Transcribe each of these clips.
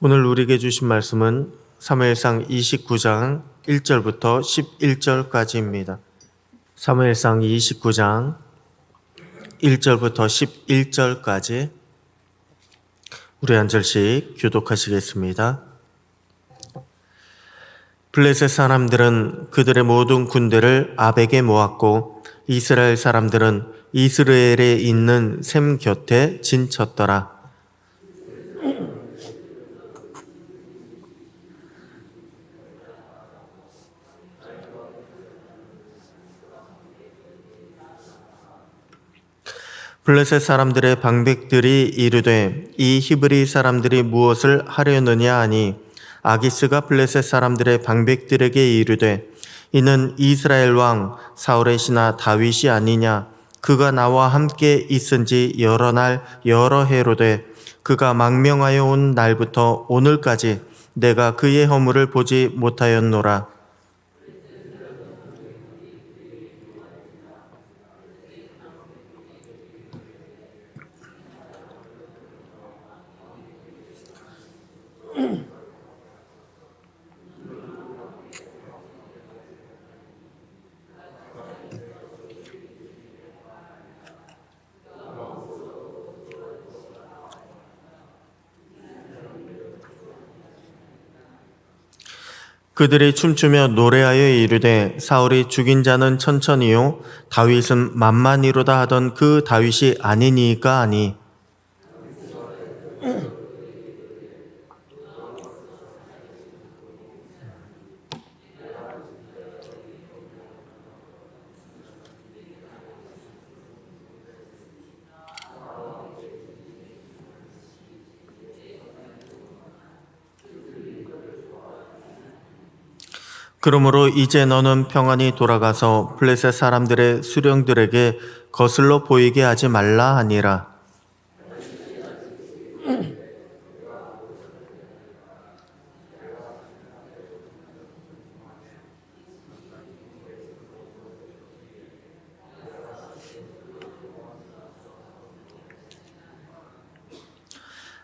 오늘 우리에게 주신 말씀은 사무엘상 29장 1절부터 11절까지입니다. 사무엘상 29장 1절부터 11절까지 우리 한 절씩 교독하시겠습니다. 블레셋 사람들은 그들의 모든 군대를 아벡에 모았고 이스라엘 사람들은 이스라엘에 있는 셈 곁에 진쳤더라. 블레셋 사람들의 방백들이 이르되 이 히브리 사람들이 무엇을 하려느냐 하니 아기스가 블레셋 사람들의 방백들에게 이르되 이는 이스라엘 왕 사울의 신하 다윗이 아니냐. 그가 나와 함께 있은 지 여러 날 여러 해로되 그가 망명하여 온 날부터 오늘까지 내가 그의 허물을 보지 못하였노라. 그들이 춤추며 노래하여 이르되 사울이 죽인 자는 천천히요 다윗은 만만이로다 하던 그 다윗이 아니니까 하니 그러므로 이제 너는 평안히 돌아가서 블레셋 사람들의 수령들에게 거슬러 보이게 하지 말라 하니라.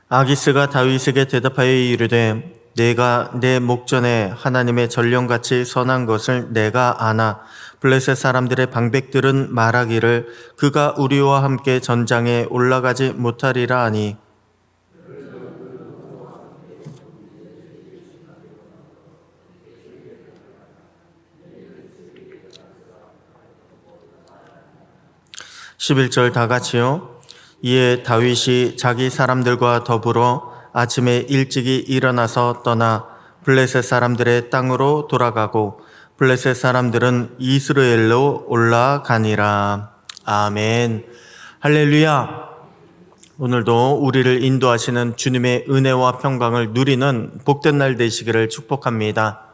'아기스가 다윗에게 대답하여 이르되 내가 내 목전에 하나님의 전령같이 선한 것을 내가 아나 블레셋 사람들의 방백들은 말하기를 그가 우리와 함께 전장에 올라가지 못하리라 하니 11절 다 같이요. 이에 다윗이 자기 사람들과 더불어 아침에 일찍이 일어나서 떠나 블레셋 사람들의 땅으로 돌아가고 블레셋 사람들은 이스라엘로 올라가니라. 아멘. 할렐루야. 오늘도 우리를 인도하시는 주님의 은혜와 평강을 누리는 복된 날 되시기를 축복합니다.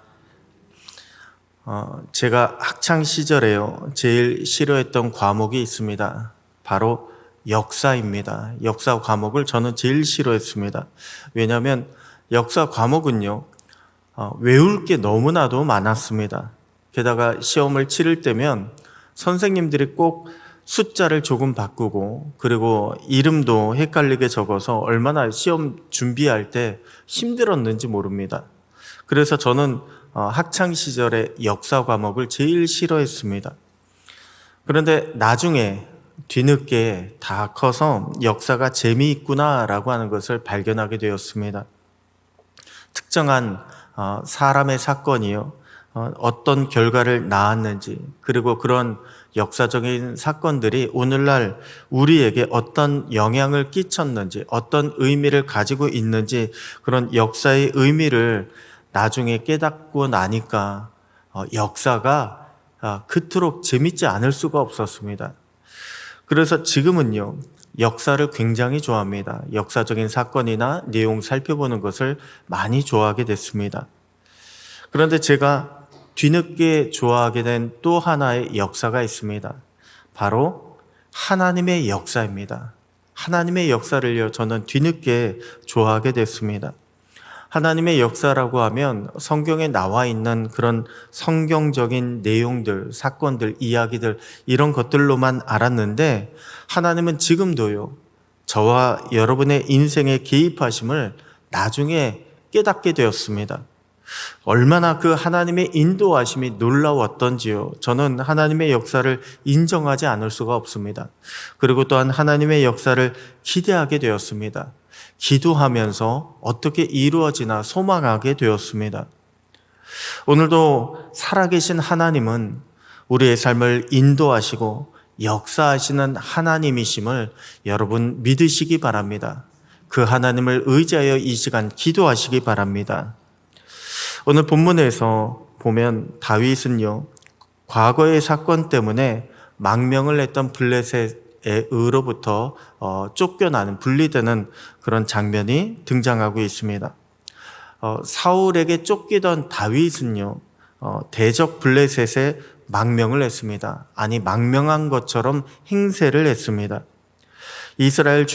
제가 학창 시절에요 제일 싫어했던 과목이 있습니다. 바로 역사입니다. 역사 과목을 저는 제일 싫어했습니다. 왜냐하면 역사 과목은요 외울 게 너무나도 많았습니다. 게다가 시험을 치를 때면 선생님들이 꼭 숫자를 조금 바꾸고 그리고 이름도 헷갈리게 적어서 얼마나 시험 준비할 때 힘들었는지 모릅니다. 그래서 저는 학창 시절에 역사 과목을 제일 싫어했습니다. 그런데 나중에 뒤늦게 다 커서 역사가 재미있구나라고 하는 것을 발견하게 되었습니다. 특정한 사람의 사건이요 어떤 결과를 낳았는지 그리고 그런 역사적인 사건들이 오늘날 우리에게 어떤 영향을 끼쳤는지 어떤 의미를 가지고 있는지 그런 역사의 의미를 나중에 깨닫고 나니까 역사가 그토록 재밌지 않을 수가 없었습니다. 그래서 지금은요 역사를 굉장히 좋아합니다. 역사적인 사건이나 내용 살펴보는 것을 많이 좋아하게 됐습니다. 그런데 제가 뒤늦게 좋아하게 된 또 하나의 역사가 있습니다. 바로 하나님의 역사입니다. 하나님의 역사를요 저는 뒤늦게 좋아하게 됐습니다. 하나님의 역사라고 하면 성경에 나와 있는 그런 성경적인 내용들, 사건들, 이야기들 이런 것들로만 알았는데 하나님은 지금도요 저와 여러분의 인생에 개입하심을 나중에 깨닫게 되었습니다. 얼마나 그 하나님의 인도하심이 놀라웠던지요. 저는 하나님의 역사를 인정하지 않을 수가 없습니다. 그리고 또한 하나님의 역사를 기대하게 되었습니다. 기도하면서 어떻게 이루어지나 소망하게 되었습니다. 오늘도 살아계신 하나님은 우리의 삶을 인도하시고 역사하시는 하나님이심을 여러분 믿으시기 바랍니다. 그 하나님을 의지하여 이 시간 기도하시기 바랍니다. 오늘 본문에서 보면 다윗은요, 과거의 사건 때문에 망명을 했던 블레셋의 의로부터 쫓겨나는, 분리되는 그런 장면이 등장하고 있습니다. 사울에게 쫓기던 다윗은요, 대적 블레셋에 망명을 했습니다. 아니, 망명한 것처럼 행세를 했습니다. 이스라엘을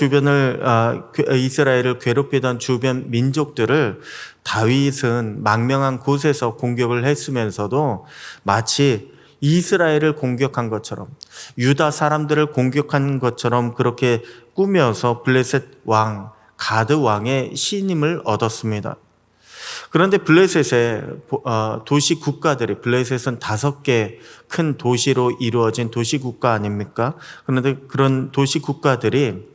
괴롭히던 주변 민족들을 다윗은 망명한 곳에서 공격을 했으면서도 마치 이스라엘을 공격한 것처럼, 유다 사람들을 공격한 것처럼 그렇게 꾸며서 블레셋 왕, 가드 왕의 신임을 얻었습니다. 그런데 블레셋의 도시 국가들이, 블레셋은 5개 큰 도시로 이루어진 도시 국가 아닙니까? 그런데 그런 도시 국가들이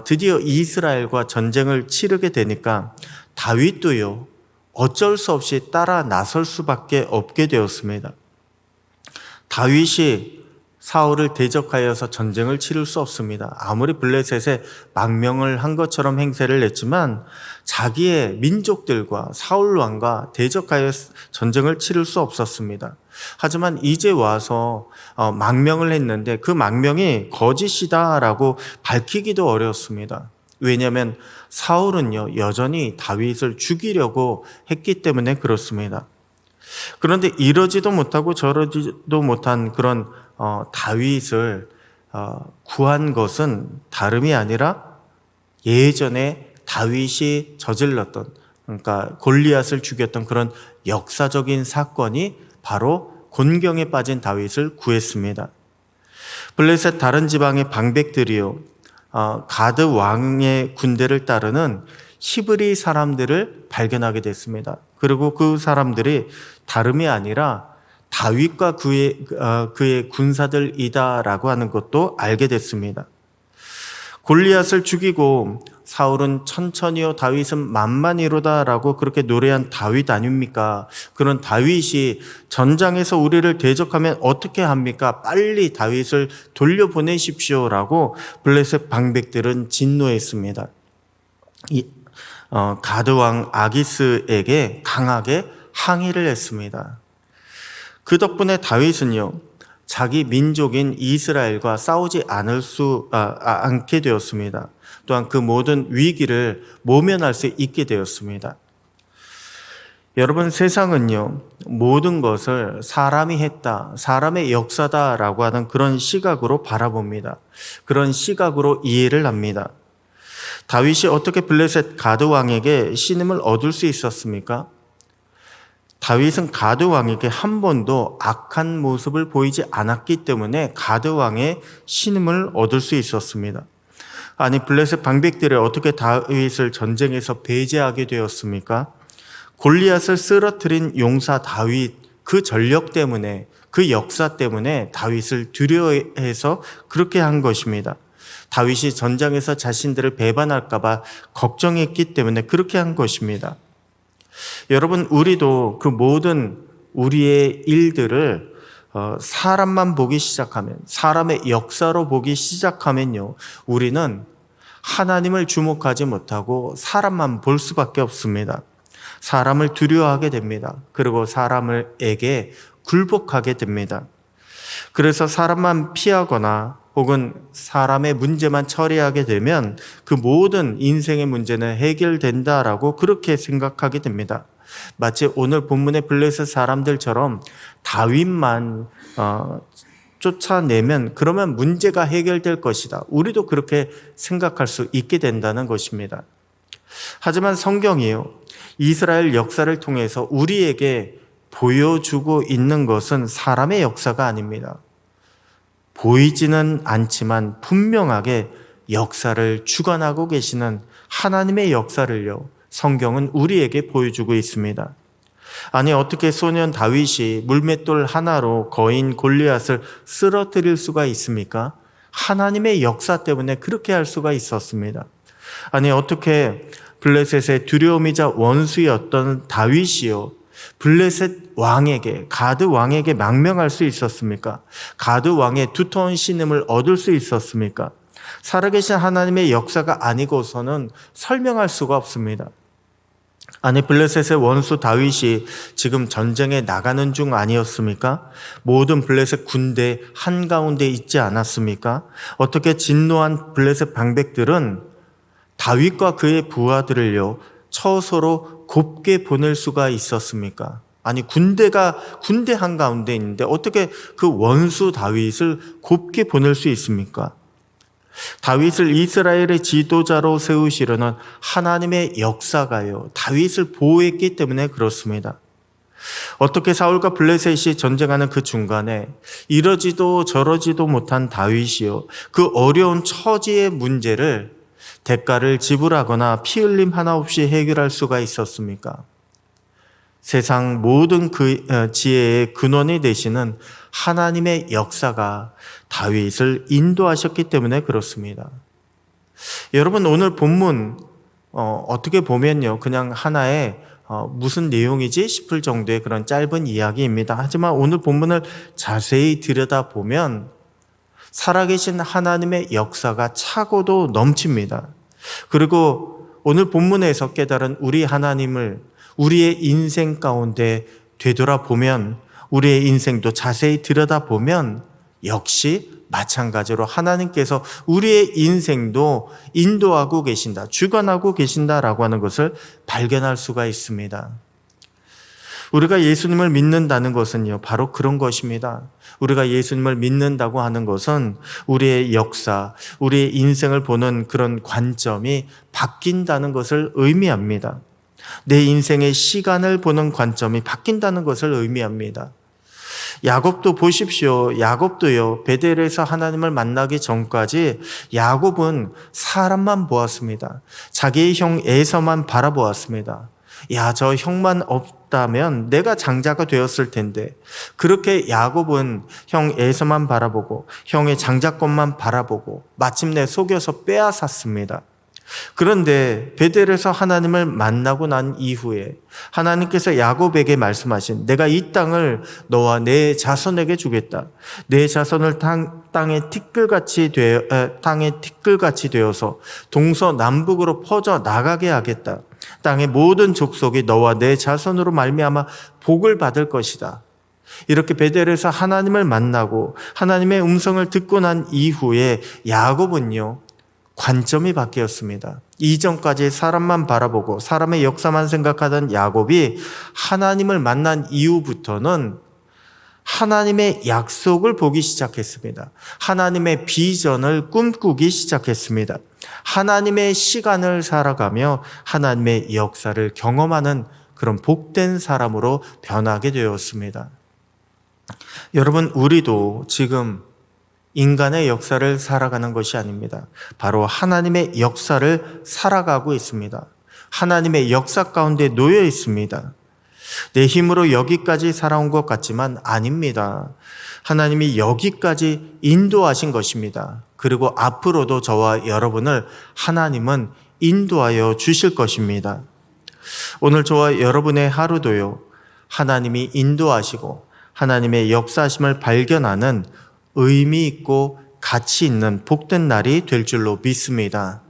드디어 이스라엘과 전쟁을 치르게 되니까 다윗도요, 어쩔 수 없이 따라 나설 수밖에 없게 되었습니다. 다윗이 사울을 대적하여서 전쟁을 치를 수 없습니다. 아무리 블레셋에 망명을 한 것처럼 행세를 했지만 자기의 민족들과 사울 왕과 대적하여 전쟁을 치를 수 없었습니다. 하지만 이제 와서 망명을 했는데 그 망명이 거짓이다라고 밝히기도 어려웠습니다. 왜냐하면 사울은요, 여전히 다윗을 죽이려고 했기 때문에 그렇습니다. 그런데 이러지도 못하고 저러지도 못한 그런 다윗을 구한 것은 다름이 아니라 예전에 다윗이 저질렀던, 그러니까 골리앗을 죽였던 그런 역사적인 사건이 바로 곤경에 빠진 다윗을 구했습니다. 블레셋 다른 지방의 방백들이요, 가드 왕의 군대를 따르는 히브리 사람들을 발견하게 됐습니다. 그리고 그 사람들이 다름이 아니라 다윗과 그의 군사들이다라고 하는 것도 알게 됐습니다. 골리앗을 죽이고 사울은 천천히요 다윗은 만만이로다라고 그렇게 노래한 다윗 아닙니까? 그런 다윗이 전장에서 우리를 대적하면 어떻게 합니까? 빨리 다윗을 돌려보내십시오라고 블레셋 방백들은 진노했습니다. 가드왕 아기스에게 강하게 항의를 했습니다. 그 덕분에 다윗은요, 자기 민족인 이스라엘과 싸우지 않게 되었습니다. 또한 그 모든 위기를 모면할 수 있게 되었습니다. 여러분, 세상은요, 모든 것을 사람이 했다, 사람의 역사다라고 하는 그런 시각으로 바라봅니다. 그런 시각으로 이해를 합니다. 다윗이 어떻게 블레셋 가드 왕에게 신임을 얻을 수 있었습니까? 다윗은 가드 왕에게 한 번도 악한 모습을 보이지 않았기 때문에 가드 왕의 신임을 얻을 수 있었습니다. 아니, 블레셋 방백들이 어떻게 다윗을 전쟁에서 배제하게 되었습니까? 골리앗을 쓰러뜨린 용사 다윗, 그 전력 때문에, 그 역사 때문에 다윗을 두려워해서 그렇게 한 것입니다. 다윗이 전장에서 자신들을 배반할까 봐 걱정했기 때문에 그렇게 한 것입니다. 여러분, 우리도 그 모든 우리의 일들을 사람만 보기 시작하면, 사람의 역사로 보기 시작하면요, 우리는 하나님을 주목하지 못하고 사람만 볼 수밖에 없습니다. 사람을 두려워하게 됩니다. 그리고 사람에게 굴복하게 됩니다. 그래서 사람만 피하거나 혹은 사람의 문제만 처리하게 되면 그 모든 인생의 문제는 해결된다라고 그렇게 생각하게 됩니다. 마치 오늘 본문의 블레셋 사람들처럼 다윗만 쫓아내면 그러면 문제가 해결될 것이다. 우리도 그렇게 생각할 수 있게 된다는 것입니다. 하지만 성경이요, 이스라엘 역사를 통해서 우리에게 보여주고 있는 것은 사람의 역사가 아닙니다. 보이지는 않지만 분명하게 역사를 주관하고 계시는 하나님의 역사를요, 성경은 우리에게 보여주고 있습니다. 아니, 어떻게 소년 다윗이 물맷돌 하나로 거인 골리앗을 쓰러뜨릴 수가 있습니까? 하나님의 역사 때문에 그렇게 할 수가 있었습니다. 아니, 어떻게 블레셋의 두려움이자 원수였던 다윗이요, 블레셋 왕에게, 가드 왕에게 망명할 수 있었습니까? 가드 왕의 두터운 신임을 얻을 수 있었습니까? 살아계신 하나님의 역사가 아니고서는 설명할 수가 없습니다. 아니, 블레셋의 원수 다윗이 지금 전쟁에 나가는 중 아니었습니까? 모든 블레셋 군대 한가운데 있지 않았습니까? 어떻게 진노한 블레셋 방백들은 다윗과 그의 부하들을요, 처소로 곱게 보낼 수가 있었습니까? 아니, 군대 한가운데 있는데 어떻게 그 원수 다윗을 곱게 보낼 수 있습니까? 다윗을 이스라엘의 지도자로 세우시려는 하나님의 역사가요, 다윗을 보호했기 때문에 그렇습니다. 어떻게 사울과 블레셋이 전쟁하는 그 중간에 이러지도 저러지도 못한 다윗이요, 그 어려운 처지의 문제를 대가를 지불하거나 피 흘림 하나 없이 해결할 수가 있었습니까? 세상 모든 지혜의 근원이 되시는 하나님의 역사가 다윗을 인도하셨기 때문에 그렇습니다. 여러분, 오늘 본문 어떻게 보면요, 그냥 하나의 무슨 내용이지 싶을 정도의 그런 짧은 이야기입니다. 하지만 오늘 본문을 자세히 들여다보면 살아계신 하나님의 역사가 차고도 넘칩니다. 그리고 오늘 본문에서 깨달은 우리 하나님을 우리의 인생 가운데 되돌아보면, 우리의 인생도 자세히 들여다보면 역시 마찬가지로 하나님께서 우리의 인생도 인도하고 계신다, 주관하고 계신다라고 하는 것을 발견할 수가 있습니다. 우리가 예수님을 믿는다는 것은요, 바로 그런 것입니다. 우리가 예수님을 믿는다고 하는 것은 우리의 역사, 우리의 인생을 보는 그런 관점이 바뀐다는 것을 의미합니다. 내 인생의 시간을 보는 관점이 바뀐다는 것을 의미합니다. 야곱도 보십시오. 야곱도요, 베델에서 하나님을 만나기 전까지 야곱은 사람만 보았습니다. 자기의 형 에서만 바라보았습니다. 야, 저 형만 없다면 내가 장자가 되었을 텐데. 그렇게 야곱은 형 에서만 바라보고 형의 장자권만 바라보고 마침내 속여서 빼앗았습니다. 그런데 베델에서 하나님을 만나고 난 이후에 하나님께서 야곱에게 말씀하신, 내가 이 땅을 너와 내 자손에게 주겠다. 내 자손을 땅의 티끌같이 되어서 동서남북으로 퍼져 나가게 하겠다. 땅의 모든 족속이 너와 내 자손으로 말미암아 복을 받을 것이다. 이렇게 베델에서 하나님을 만나고 하나님의 음성을 듣고 난 이후에 야곱은요, 관점이 바뀌었습니다. 이전까지 사람만 바라보고 사람의 역사만 생각하던 야곱이 하나님을 만난 이후부터는 하나님의 약속을 보기 시작했습니다. 하나님의 비전을 꿈꾸기 시작했습니다. 하나님의 시간을 살아가며 하나님의 역사를 경험하는 그런 복된 사람으로 변하게 되었습니다. 여러분, 우리도 지금 인간의 역사를 살아가는 것이 아닙니다. 바로 하나님의 역사를 살아가고 있습니다. 하나님의 역사 가운데 놓여 있습니다. 내 힘으로 여기까지 살아온 것 같지만 아닙니다. 하나님이 여기까지 인도하신 것입니다. 그리고 앞으로도 저와 여러분을 하나님은 인도하여 주실 것입니다. 오늘 저와 여러분의 하루도요, 하나님이 인도하시고 하나님의 역사하심을 발견하는 의미 있고 가치 있는 복된 날이 될 줄로 믿습니다.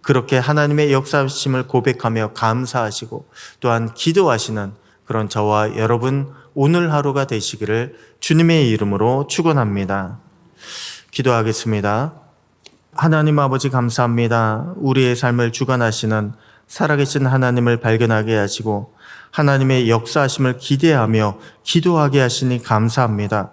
그렇게 하나님의 역사하심을 고백하며 감사하시고 또한 기도하시는 그런 저와 여러분 오늘 하루가 되시기를 주님의 이름으로 축원합니다. 기도하겠습니다. 하나님 아버지, 감사합니다. 우리의 삶을 주관하시는 살아계신 하나님을 발견하게 하시고 하나님의 역사하심을 기대하며 기도하게 하시니 감사합니다.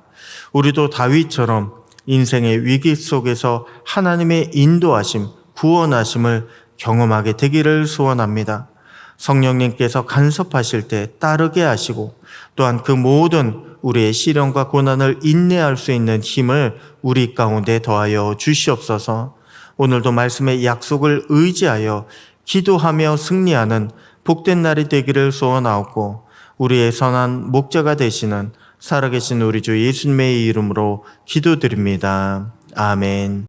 우리도 다윗처럼 인생의 위기 속에서 하나님의 인도하심, 구원하심을 경험하게 되기를 소원합니다. 성령님께서 간섭하실 때 따르게 하시고 또한 그 모든 우리의 시련과 고난을 인내할 수 있는 힘을 우리 가운데 더하여 주시옵소서. 오늘도 말씀의 약속을 의지하여 기도하며 승리하는 복된 날이 되기를 소원하옵고 우리의 선한 목자가 되시는 살아계신 우리 주 예수님의 이름으로 기도드립니다. 아멘.